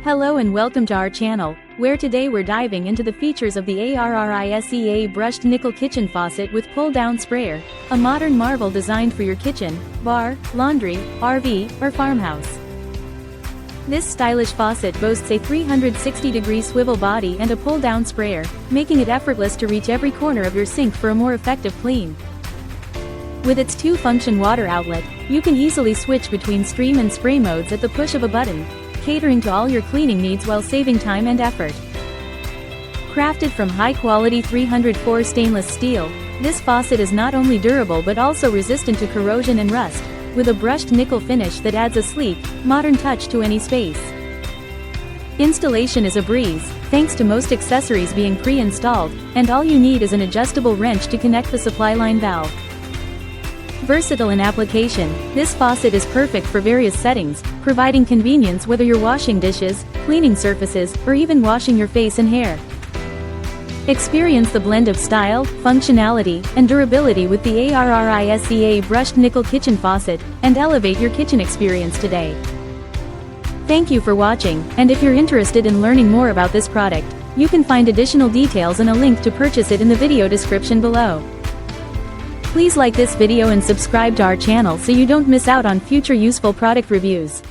Hello and welcome to our channel, where today we're diving into the features of the ARRISEA brushed nickel kitchen faucet with pull-down sprayer, a modern marvel designed for your kitchen, bar, laundry, RV, or farmhouse. This stylish faucet boasts a 360-degree swivel body and a pull-down sprayer, making it effortless to reach every corner of your sink for a more effective clean. With its two-function water outlet, you can easily switch between stream and spray modes at the push of a button, catering to all your cleaning needs while saving time and effort. Crafted from high-quality 304 stainless steel, this faucet is not only durable but also resistant to corrosion and rust, with a brushed nickel finish that adds a sleek, modern touch to any space. Installation is a breeze, thanks to most accessories being pre-installed, and all you need is an adjustable wrench to connect the supply line valve. Versatile in application, this faucet is perfect for various settings, providing convenience whether you're washing dishes, cleaning surfaces, or even washing your face and hair. Experience the blend of style, functionality, and durability with the ARRISEA brushed nickel kitchen faucet, and elevate your kitchen experience today. Thank you for watching, and if you're interested in learning more about this product, you can find additional details and a link to purchase it in the video description below. Please like this video and subscribe to our channel so you don't miss out on future useful product reviews.